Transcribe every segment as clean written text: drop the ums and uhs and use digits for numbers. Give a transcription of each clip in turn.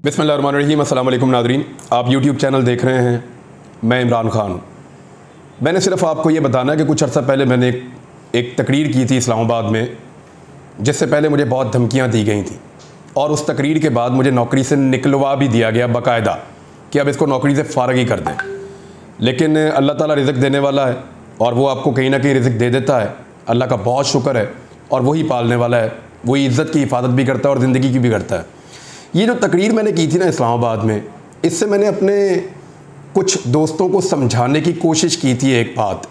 बिस्मिल्लाहिर्रहमानिर्रहीम। अस्सलाम वालेकुम नादरीन, आप यूट्यूब चैनल देख रहे हैं। मैं इमरान ख़ान हूँ। मैंने सिर्फ आपको ये बताना है कि कुछ अर्सा पहले मैंने एक तकरीर की थी इस्लामाबाद में, जिससे पहले मुझे बहुत धमकियाँ दी गई थी और उस तकरीर के बाद मुझे नौकरी से निकलवा भी दिया गया बाकायदा कि अब इसको नौकरी से फ़ारग ही कर दें। लेकिन अल्लाह ताला रिज़्क़ देने वाला है और वो आपको कहीं ना कहीं रिज़्क़ दे देता है। अल्लाह का बहुत शुक्र है और वही पालने वाला है, वही इज़्ज़त की हिफाजत भी करता है और ज़िंदगी की भी करता है। ये जो तकरीर मैंने की थी ना इस्लामाबाद में, इससे मैंने अपने कुछ दोस्तों को समझाने की कोशिश की थी। एक बात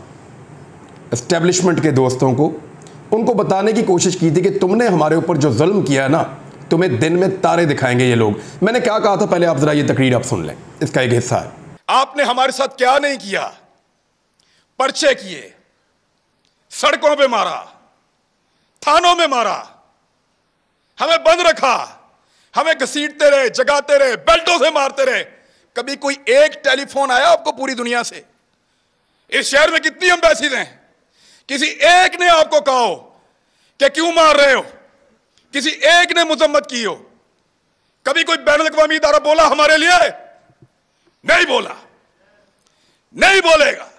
इस्टेब्लिशमेंट के दोस्तों को, उनको बताने की कोशिश की थी कि तुमने हमारे ऊपर जो जुल्म किया है ना, तुम्हें दिन में तारे दिखाएंगे ये लोग। मैंने क्या कहा था पहले आप ज़रा ये तकरीर आप सुन लें, इसका एक हिस्सा है। आपने हमारे साथ क्या नहीं किया, पर्चे किए, सड़कों पे मारा, थानों में मारा, हमें बंद रखा, हमें घसीटते रहे, जगाते रहे, बेल्टों से मारते रहे। कभी कोई एक टेलीफोन आया आपको पूरी दुनिया से? इस शहर में कितनी एम्बेसीज हैं, किसी एक ने आपको कहा हो कि क्यों मार रहे हो? किसी एक ने मुजम्मत की हो? कभी कोई बैनुल अक़वामी इदारा बोला हमारे लिए? नहीं बोला, नहीं बोलेगा,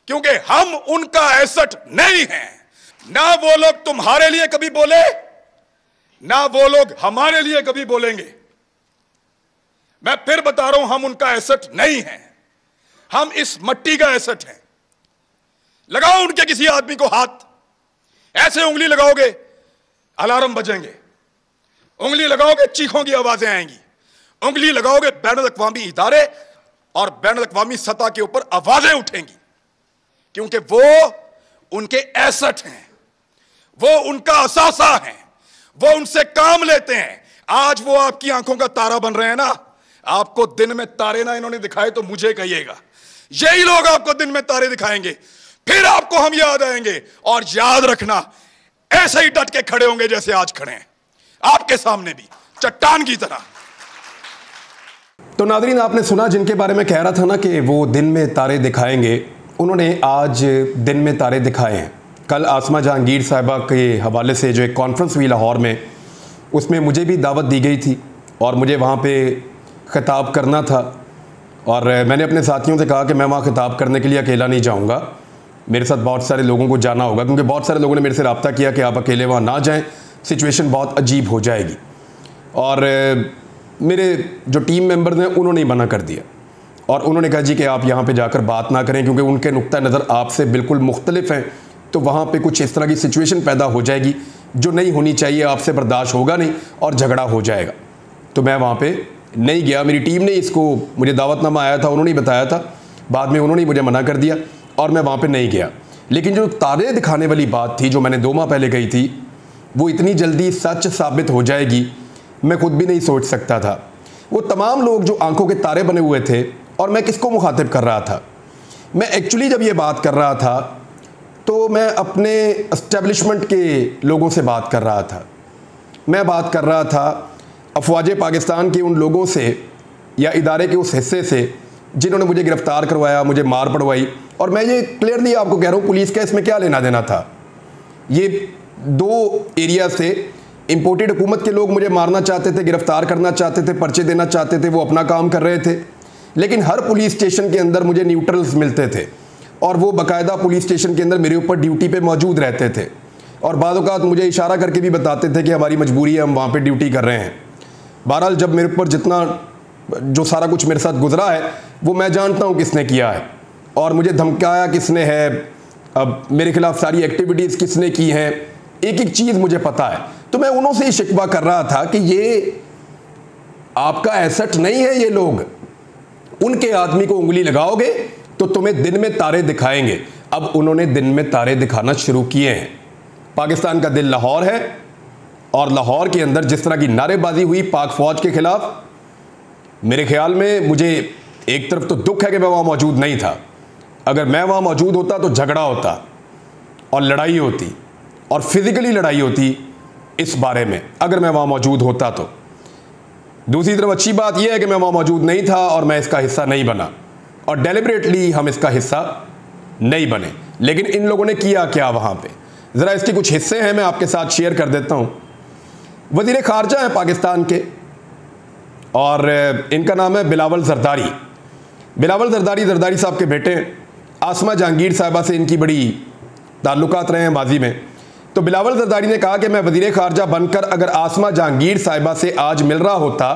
क्योंकि हम उनका एसेट नहीं हैं। ना वो लोग तुम्हारे लिए कभी बोले, ना वो लोग हमारे लिए कभी बोलेंगे। मैं फिर बता रहा हूं, हम उनका एसेट नहीं हैं, हम इस मट्टी का एसेट हैं। लगाओ उनके किसी आदमी को हाथ, ऐसे उंगली लगाओगे अलार्म बजेंगे, उंगली लगाओगे चीखों की आवाजें आएंगी, उंगली लगाओगे बैनुल अक़वामी इदारे और बैनुल अक़वामी सतह के ऊपर आवाजें उठेंगी, क्योंकि वो उनके एसेट हैं, वो उनका असासा है, वो उनसे काम लेते हैं। आज वो आपकी आंखों का तारा बन रहे हैं ना। आपको दिन में तारे ना इन्होंने दिखाए तो मुझे कहिएगा, यही लोग आपको दिन में तारे दिखाएंगे, फिर आपको हम याद आएंगे। और याद रखना, ऐसे ही डट के खड़े होंगे जैसे आज खड़े हैं, आपके सामने भी चट्टान की तरह। तो नादरीन, आपने सुना जिनके बारे में कह रहा था ना कि वो दिन में तारे दिखाएंगे, उन्होंने आज दिन में तारे दिखाए हैं। कल आसमा जहांगीर साहिबा के हवाले से जो एक कॉन्फ्रेंस हुई लाहौर में, उसमें मुझे भी दावत दी गई थी और मुझे वहाँ पे ख़िताब करना था। और मैंने अपने साथियों से कहा कि मैं वहाँ ख़िताब करने के लिए अकेला नहीं जाऊँगा, मेरे साथ बहुत सारे लोगों को जाना होगा, क्योंकि बहुत सारे लोगों ने मेरे से रब्ता किया कि आप अकेले वहाँ ना जाएँ, सिचुएशन बहुत अजीब हो जाएगी। और मेरे जो टीम मेंबर हैं उन्होंने ही मना कर दिया और उन्होंने कहा जी कि आप यहाँ पे जाकर बात ना करें, क्योंकि उनके नुक्ता नज़र आपसे बिल्कुल मुख्तलिफ हैं, तो वहाँ पे कुछ इस तरह की सिचुएशन पैदा हो जाएगी जो नहीं होनी चाहिए, आपसे बर्दाश्त होगा नहीं और झगड़ा हो जाएगा। तो मैं वहाँ पे नहीं गया। मेरी टीम ने इसको, मुझे दावतनामा आया था, उन्होंने ही बताया था, बाद में उन्होंने मुझे मना कर दिया और मैं वहाँ पर नहीं गया। लेकिन जो तारे दिखाने वाली बात थी, जो मैंने 2 माह पहले कही थी, वो इतनी जल्दी सच साबित हो जाएगी मैं खुद भी नहीं सोच सकता था। वो तमाम लोग जो आंखों के तारे बने हुए थे, और मैं किसको मुखातिब कर रहा था? मैं एक्चुअली जब ये बात कर रहा था तो मैं अपने एस्टेब्लिशमेंट के लोगों से बात कर रहा था। मैं बात कर रहा था अफवाज पाकिस्तान के उन लोगों से या इदारे के उस हिस्से से जिन्होंने मुझे गिरफ़्तार करवाया, मुझे मार पड़वाई। और मैं ये क्लियरली आपको कह रहा हूँ, पुलिस का इसमें क्या लेना देना था? ये 2 एरिया से इंपोर्टेड हुकूमत के लोग मुझे मारना चाहते थे, गिरफ़्तार करना चाहते थे, पर्चे देना चाहते थे, वो अपना काम कर रहे थे। लेकिन हर पुलिस स्टेशन के अंदर मुझे न्यूट्रल्स मिलते थे और वो बाकायदा पुलिस स्टेशन के अंदर मेरे ऊपर ड्यूटी पे मौजूद रहते थे और बाद औक़ात मुझे इशारा करके भी बताते थे कि हमारी मजबूरी है, हम वहाँ पे ड्यूटी कर रहे हैं। बहरहाल जब मेरे ऊपर जितना जो सारा कुछ मेरे साथ गुजरा है वो मैं जानता हूँ किसने किया है और मुझे धमकाया किसने है, अब मेरे खिलाफ़ सारी एक्टिविटीज़ किसने की हैं, एक एक चीज़ मुझे पता है। तो मैं उन्हों से ही शिकवा कर रहा था कि ये आपका एसेट नहीं है, ये लोग उनके आदमी को उंगली लगाओगे तो तुम्हें दिन में तारे दिखाएंगे। अब उन्होंने दिन में तारे दिखाना शुरू किए हैं। पाकिस्तान का दिल लाहौर है और लाहौर के अंदर जिस तरह की नारेबाजी हुई पाक फौज के खिलाफ, मेरे ख्याल में मुझे एक तरफ तो दुख है कि मैं वहाँ मौजूद नहीं था। अगर मैं वहाँ मौजूद होता तो झगड़ा होता और लड़ाई होती और फिज़िकली लड़ाई होती इस बारे में, अगर मैं वहाँ मौजूद होता तो। दूसरी तरफ अच्छी बात यह है कि मैं वहाँ मौजूद नहीं था और मैं इसका हिस्सा नहीं बना और डेलिबरेटली हम इसका हिस्सा नहीं बने। लेकिन इन लोगों ने किया क्या वहाँ पे, ज़रा इसके कुछ हिस्से हैं, मैं आपके साथ शेयर कर देता हूँ। वज़ीर ख़ारजा हैं पाकिस्तान के, और इनका नाम है बिलावल जरदारी। बिलावल जरदारी साहब के बेटे आसमा जहांगीर साहिबा से इनकी बड़ी ताल्लुकात रहे हैं माजी में। तो बिलावल जरदारी ने कहा कि मैं वज़ीर ख़ारजा बनकर अगर आसमा जहांगीर साहिबा से आज मिल रहा होता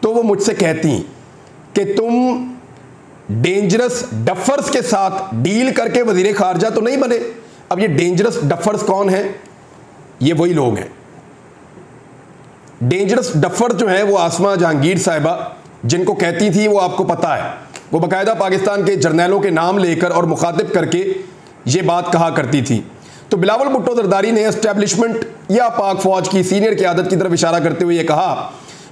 तो वो मुझसे कहती कि तुम डेंजरस डफर्स के साथ डील करके वज़ीर ख़ारजा तो नहीं बने। अब ये डेंजरस डफर्स कौन हैं? ये वही लोग हैं। डेंजरस डफर जो है वो आसमा जहांगीर साहिबा जिनको कहती थी, वो आपको पता है, वो बाकायदा पाकिस्तान के जर्नैलों के नाम लेकर और मुखातिब करके ये बात कहा करती थी। तो बिलावल भुट्टो जरदारी ने एस्टेब्लिशमेंट या पाक फौज की सीनियर क़यादत की तरफ इशारा करते हुए ये कहा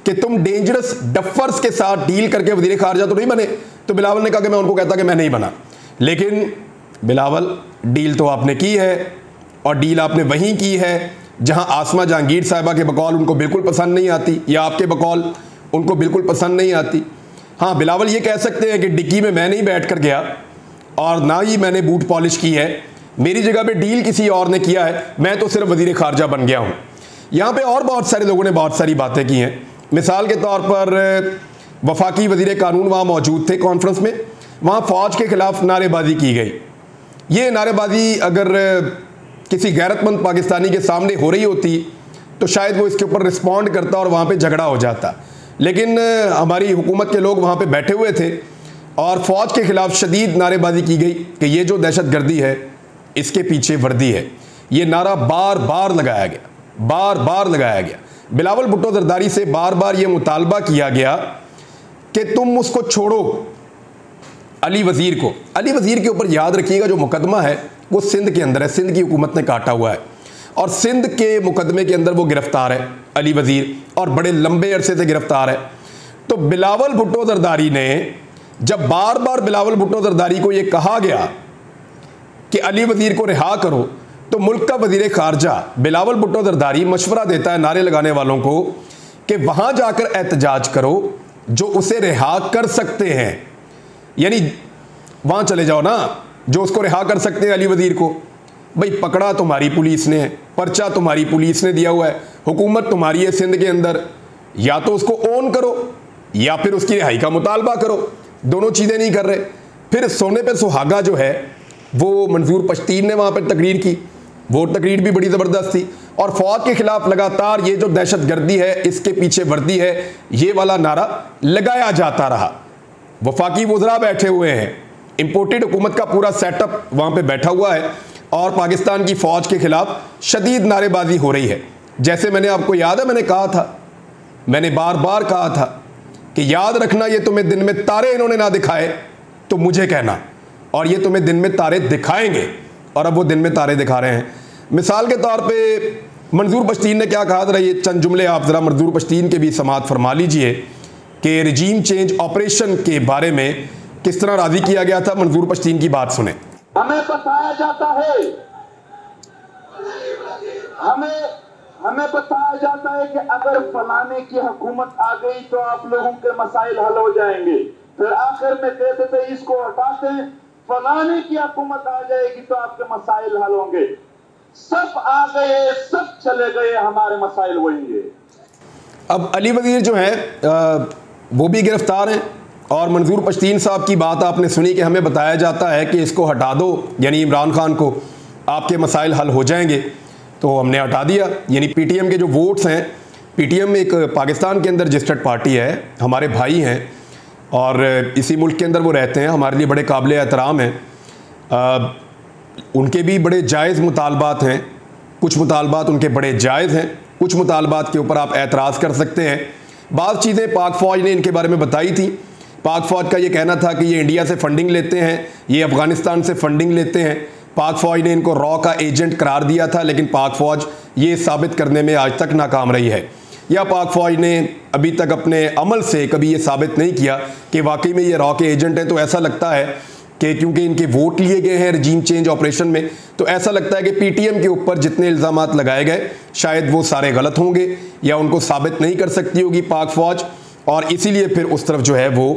कि तुम डेंजरस डफर्स के साथ डील करके वज़ीर ख़ारजा तो नहीं बने। तो बिलावल ने कहा कि मैं उनको कहता कि मैं नहीं बना। लेकिन बिलावल, डील तो आपने की है, और डील आपने वहीं की है जहां आसमा जहांगीर साहिबा के बकौल उनको बिल्कुल पसंद नहीं आती, या आपके बकौल उनको बिल्कुल पसंद नहीं आती। हाँ, बिलावल ये कह सकते हैं कि डिक्की में मैं नहीं बैठ कर गया और ना ही मैंने बूट पॉलिश की है, मेरी जगह पे डील किसी और ने किया है, मैं तो सिर्फ वज़ीर ख़ारजा बन गया हूँ। यहाँ पे और बहुत सारे लोगों ने बहुत सारी बातें की हैं। मिसाल के तौर पर वफाकी वज़ीर कानून वहाँ मौजूद थे कॉन्फ्रेंस में, वहाँ फ़ौज के ख़िलाफ़ नारेबाजी की गई। ये नारेबाजी अगर किसी गैरतमंद पाकिस्तानी के सामने हो रही होती तो शायद वो इसके ऊपर रिस्पॉन्ड करता और वहाँ पे झगड़ा हो जाता। लेकिन हमारी हुकूमत के लोग वहाँ पे बैठे हुए थे और फ़ौज के ख़िलाफ़ शदीद नारेबाजी की गई कि ये जो दहशत गर्दी है इसके पीछे वर्दी है। ये नारा बार बार लगाया गया। बिलावल भुट्टो जरदारी से बार बार ये मुतालबा किया गया कि तुम उसको छोड़ो, अली वज़ीर को। अली वज़ीर के ऊपर याद रखिएगा जो मुकदमा है वो सिंध के अंदर है, सिंध की हुकूमत ने काटा हुआ है, और सिंध के मुकदमे के अंदर वो गिरफ्तार है अली वज़ीर, और बड़े लंबे अरसे से गिरफ्तार है। तो बिलावल भुट्टो जरदारी ने जब बार बार बिलावल भुट्टो जरदारी को ये कहा गया कि अली वज़ीर को रिहा करो, तो मुल्क का वज़ीर ख़ारजा बिलावल भुट्टो जरदारी मशवरा देता है नारे लगाने वालों को कि वहाँ जाकर एहतजाज करो जो उसे रिहा कर सकते हैं, यानी वहाँ चले जाओ ना जो उसको रिहा कर सकते हैं अली वज़ीर को। भाई पकड़ा तुम्हारी पुलिस ने, पर्चा तुम्हारी पुलिस ने दिया हुआ है, हुकूमत तुम्हारी है सिंध के अंदर, या तो उसको ओन करो या फिर उसकी रिहाई का मुतालबा करो। दोनों चीज़ें नहीं कर रहे। फिर सोने पे सुहागा जो है वो मंजूर पश्तीन ने वहाँ पर तकरीर की, वो तकरीर भी बड़ी ज़बरदस्त थी, और फ़ौज के ख़िलाफ़ लगातार ये जो दहशत गर्दी है इसके पीछे वर्दी है ये वाला नारा लगाया जाता रहा। वफाकी वज़रा बैठे हुए हैं, इंपोर्टेड हुकूमत का पूरा सेटअप वहाँ पे बैठा हुआ है, और पाकिस्तान की फ़ौज के ख़िलाफ़ शदीद नारेबाजी हो रही है। जैसे मैंने आपको याद है, मैंने बार बार कहा था कि याद रखना ये तुम्हें दिन में तारे इन्होंने ना दिखाए तो मुझे कहना, और ये तुम्हें दिन में तारे दिखाएंगे, और अब वो दिन में तारे दिखा रहे हैं। मिसाल के तौर पे मंजूर पश्तीन ने क्या कहा, ज़रा ये चंद जुमले आप ज़रा मंजूर पश्तीन के भी समाअत फरमा लीजिए कि रिजीम चेंज ऑपरेशन के बारे में किस तरह राजी किया गया था। मंजूर पश्तीन की बात सुने। हमें बताया जाता है, हमें बताया जाता है कि अगर फलाने की हुकूमत आ गई तो आप लोगों के मसाइल हल हो जाएंगे। फिर आखिर में कहते थे इसको हटाते हैं, फलाने की हुकूमत आ जाएगी तो आपके मसाइल हल होंगे। सब आ गए, सब चले गए, हमारे मसाइल वही है। अब अली वज़ीर जो है वो भी गिरफ्तार हैं, और मंजूर पश्तीन साहब की बात आपने सुनी कि हमें बताया जाता है कि इसको हटा दो, यानी इमरान खान को, आपके मसाइल हल हो जाएंगे। तो हमने हटा दिया। यानी पीटीएम के जो वोट्स हैं, पीटीएम एक पाकिस्तान के अंदर रजिस्टर्ड पार्टी है, हमारे भाई हैं और इसी मुल्क के अंदर वो रहते हैं, हमारे लिए बड़े काबिल एहतराम हैं। उनके भी बड़े जायज़ मुतालबात हैं, कुछ मुतालबात उनके बड़े जायज़ हैं, कुछ मुतालबात के ऊपर आप एतराज़ कर सकते हैं। बाज़ चीज़ें पाक फ़ौज ने इनके बारे में बताई थी। पाक फ़ौज का ये कहना था कि ये इंडिया से फ़ंडिंग लेते हैं, ये अफ़गानिस्तान से फ़ंडिंग लेते हैं। पाक फ़ौज ने इनको रॉ का एजेंट करार दिया था, लेकिन पाक फ़ौज ये साबित करने में आज तक नाकाम रही है, या पाक फ़ौज ने अभी तक अपने अमल से कभी ये साबित नहीं किया कि वाकई में ये रॉ के एजेंट हैं। तो ऐसा लगता है कि क्योंकि इनके वोट लिए गए हैं रजीम चेंज ऑपरेशन में, तो ऐसा लगता है कि पीटीएम के ऊपर जितने इल्ज़ामात लगाए गए शायद वो सारे गलत होंगे या उनको साबित नहीं कर सकती होगी पाक फ़ौज, और इसीलिए फिर उस तरफ जो है वो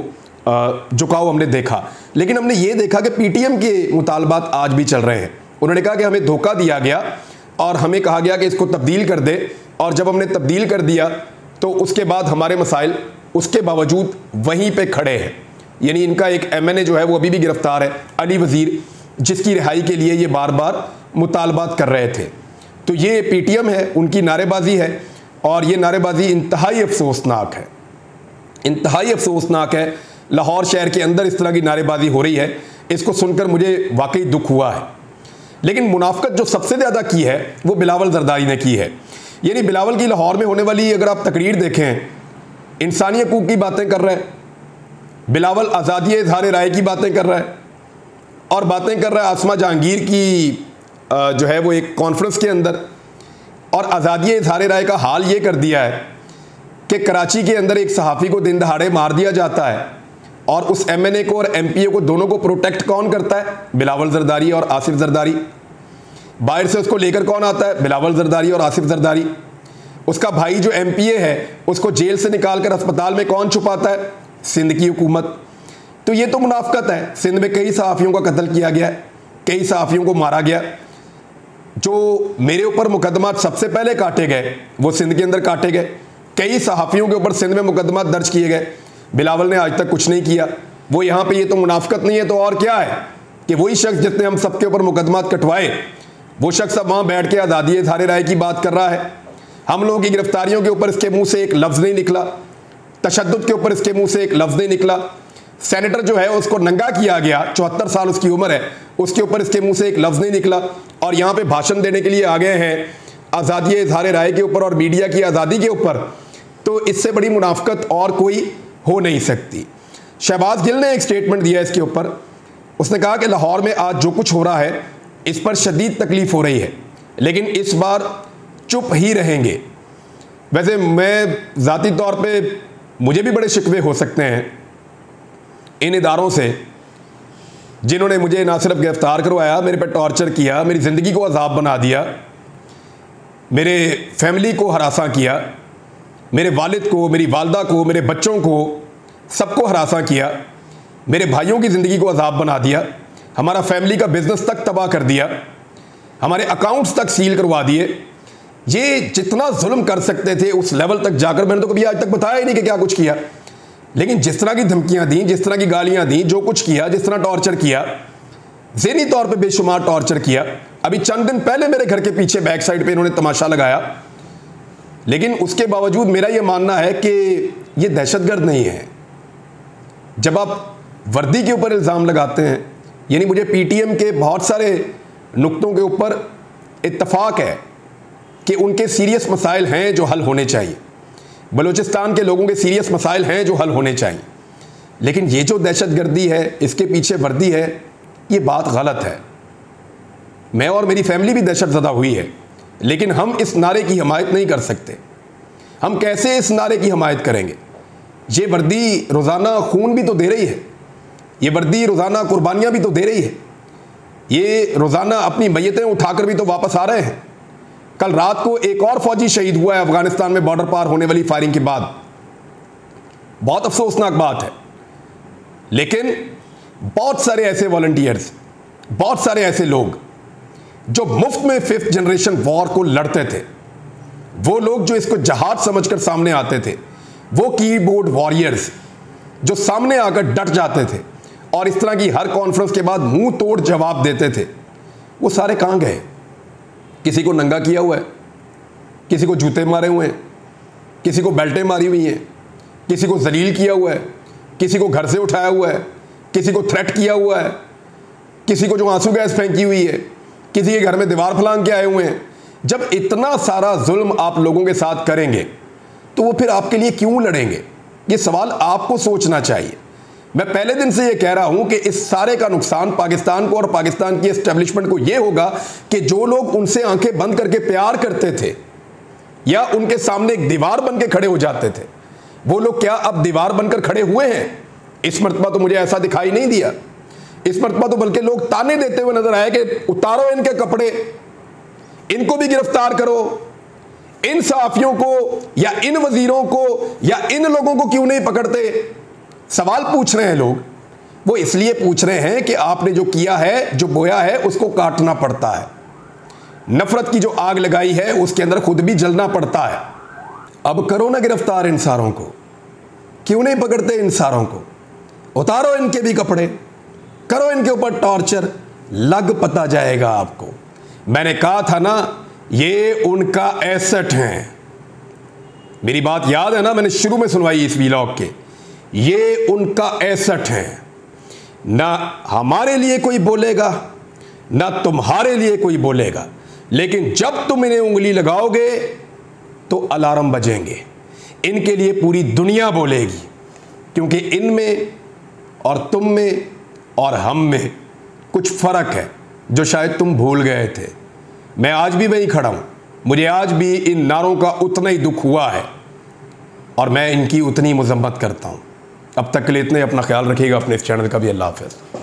झुकाव हमने देखा। लेकिन हमने ये देखा कि पीटीएम के मुतालबात आज भी चल रहे हैं। उन्होंने कहा कि हमें धोखा दिया गया और हमें कहा गया कि इसको तब्दील कर दे, और जब हमने तब्दील कर दिया तो उसके बाद हमारे मसाइल उसके बावजूद वहीं पे खड़े हैं। यानी इनका एक एमएनए जो है वो अभी भी गिरफ्तार है, अली वजीर, जिसकी रिहाई के लिए ये बार बार मुतालबात कर रहे थे। तो ये पीटीएम है, उनकी नारेबाजी है, और ये नारेबाजी इंतहाई अफसोसनाक है, इंतहाई अफसोसनाक है। लाहौर शहर के अंदर इस तरह की नारेबाजी हो रही है, इसको सुनकर मुझे वाकई दुख हुआ है। लेकिन मुनाफकत जो सबसे ज़्यादा की है वो बिलावल जरदारी ने की है। यानी बिलावल की लाहौर में होने वाली अगर आप तकरीर देखें, इंसानी हकूक़ की बातें कर रहा है बिलावल, आज़ादी इज़हार राय की बातें कर रहा है, और बातें कर रहा है आसमा जहांगीर की जो है वो एक कॉन्फ्रेंस के अंदर। और आज़ादी इज़हार राय का हाल ये कर दिया है कि कराची के अंदर एक सहाफ़ी को दिन दहाड़े मार दिया जाता है, और उस एमएनए को और एमपीए को दोनों को प्रोटेक्ट कौन करता है? बिलावल जरदारी और आसिफ जरदारी। बाहर से उसको लेकर कौन आता है? बिलावल जरदारी और आसिफ जरदारी। उसका भाई जो एमपीए है उसको जेल से निकालकर अस्पताल में कौन छुपाता है? सिंध की हुकूमत। तो ये तो मुनाफकत है। सिंध में कई सहाफ़ियों का कत्ल किया गया, कई सहाफ़ियों को मारा गया। जो मेरे ऊपर मुकदमा सबसे पहले काटे गए वो सिंध के अंदर काटे गए, कई सहाफ़ियों के ऊपर सिंध में मुकदमा दर्ज किए गए। बिलावल ने आज तक कुछ नहीं किया। वो यहाँ पे, ये तो मुनाफकत नहीं है तो और क्या है कि वही शख्स जिसने हम सबके ऊपर मुकदमा कटवाए, वो शख्स अब वहाँ बैठ के आज़ादी इज़हार राय की बात कर रहा है। हम लोगों की गिरफ्तारियों के ऊपर इसके मुंह से एक लफ्ज़ नहीं निकला, तशद्दुद के ऊपर इसके मुंह से एक लफ्ज़ नहीं निकला। सेनेटर जो है उसको नंगा किया गया, 74 साल उसकी उम्र है, उसके ऊपर इसके मुंह से एक लफ्ज़ नहीं निकला। और यहाँ पे भाषण देने के लिए आ गए हैं आज़ादी इज़हार राय के ऊपर और मीडिया की आज़ादी के ऊपर। तो इससे बड़ी मुनाफकत और कोई हो नहीं सकती। शहबाज गिल ने एक स्टेटमेंट दिया इसके ऊपर। उसने कहा कि लाहौर में आज जो कुछ हो रहा है इस पर शदीद तकलीफ़ हो रही है, लेकिन इस बार चुप ही रहेंगे। वैसे मैं ज़ाती तौर पे, मुझे भी बड़े शिकवे हो सकते हैं इन इदारों से जिन्होंने मुझे ना सिर्फ गिरफ्तार करवाया, मेरे पे टॉर्चर किया, मेरी ज़िंदगी को अजाब बना दिया, मेरे फैमिली को हरासा किया, मेरे वालिद को, मेरी वालदा को, मेरे बच्चों को, सबको हरासा किया, मेरे भाइयों की ज़िंदगी को अजाब बना दिया, हमारा फैमिली का बिजनेस तक तबाह कर दिया, हमारे अकाउंट्स तक सील करवा दिए। ये जितना जुल्म कर सकते थे उस लेवल तक जाकर मैंने तो कभी आज तक बताया ही नहीं कि क्या कुछ किया। लेकिन जिस तरह की धमकियां दी, जिस तरह की गालियां दी, जो कुछ किया, जिस तरह टॉर्चर किया, ज़हनी तौर पे बेशुमार टॉर्चर किया। अभी चंद दिन पहले मेरे घर के पीछे बैक साइड पे इन्होंने तमाशा लगाया, लेकिन उसके बावजूद मेरा यह मानना है कि ये दहशतगर्द नहीं है। जब आप वर्दी के ऊपर इल्ज़ाम लगाते हैं, यानी मुझे पीटीएम के बहुत सारे नुक्तों के ऊपर इत्तफाक है कि उनके सीरियस मसाइल हैं जो हल होने चाहिए, बलूचिस्तान के लोगों के सीरियस मसाइल हैं जो हल होने चाहिए, लेकिन ये जो दहशतगर्दी है, इसके पीछे वर्दी है, ये बात गलत है। मैं और मेरी फैमिली भी दहशतज़दा हुई है, लेकिन हम इस नारे की हमायत नहीं कर सकते। हम कैसे इस नारे की हमायत करेंगे? ये वर्दी रोज़ाना खून भी तो दे रही है, ये वर्दी रोज़ाना कुर्बानियाँ भी तो दे रही है, ये रोज़ाना अपनी मैयतें उठाकर भी तो वापस आ रहे हैं। कल रात को एक और फौजी शहीद हुआ है अफगानिस्तान में बॉर्डर पार होने वाली फायरिंग के बाद। बहुत अफसोसनाक बात है। लेकिन बहुत सारे ऐसे वॉलंटियर्स, बहुत सारे ऐसे लोग जो मुफ्त में 5th जनरेशन वॉर को लड़ते थे, वो लोग जो इसको जहाद समझकर सामने आते थे, वो कीबोर्ड वॉरियर्स जो सामने आकर डट जाते थे और इस तरह की हर कॉन्फ्रेंस के बाद मुंह तोड़ जवाब देते थे, वो सारे कहाँ गए? किसी को नंगा किया हुआ है, किसी को जूते मारे हुए हैं, किसी को बेल्टें मारी हुई हैं, किसी को जलील किया हुआ है, किसी को घर से उठाया हुआ है, किसी को थ्रेट किया हुआ है, किसी को जो आंसू गैस फेंकी हुई है, किसी के घर में दीवार फलांग के आए हुए हैं। जब इतना सारा जुल्म आप लोगों के साथ करेंगे तो वो फिर आपके लिए क्यों लड़ेंगे? ये सवाल आपको सोचना चाहिए। मैं पहले दिन से ये कह रहा हूं कि इस सारे का नुकसान पाकिस्तान को और पाकिस्तान की एस्टेब्लिशमेंट को ये होगा कि जो लोग उनसे आंखें बंद करके प्यार करते थे या उनके सामने एक दीवार बन के खड़े हो जाते थे, वो लोग क्या अब दीवार बनकर खड़े हुए हैं? इस मरतबा तो मुझे ऐसा दिखाई नहीं दिया। इस मरतबा तो बल्कि लोग ताने देते हुए नजर आए कि उतारो इनके कपड़े, इनको भी गिरफ्तार करो, इन सहाफियों को या इन वजीरों को या इन लोगों को क्यों नहीं पकड़ते? सवाल पूछ रहे हैं लोग। वो इसलिए पूछ रहे हैं कि आपने जो किया है, जो बोया है, उसको काटना पड़ता है। नफरत की जो आग लगाई है उसके अंदर खुद भी जलना पड़ता है। अब करो ना गिरफ्तार इन सारों को। क्यों नहीं पकड़ते इन सारों को? उतारो इनके भी कपड़े, करो इनके ऊपर टॉर्चर, लग पता जाएगा आपको। मैंने कहा था ना, ये उनका एसेट हैं। मेरी बात याद है ना, मैंने शुरू में सुनवाई इस व्लॉग के। ये उनका एसेट हैं। ना हमारे लिए कोई बोलेगा, ना तुम्हारे लिए कोई बोलेगा, लेकिन जब तुम इन्हें उंगली लगाओगे तो अलार्म बजेंगे। इनके लिए पूरी दुनिया बोलेगी, क्योंकि इनमें और तुम में और हम में कुछ फ़र्क है जो शायद तुम भूल गए थे। मैं आज भी वहीं खड़ा हूँ, मुझे आज भी इन नारों का उतना ही दुख हुआ है और मैं इनकी उतनी मजम्मत करता हूँ। अब तक के लिए इतने, अपना ख्याल रखिएगा, अपने इस चैनल का भी। अल्लाह हाफ़िज़।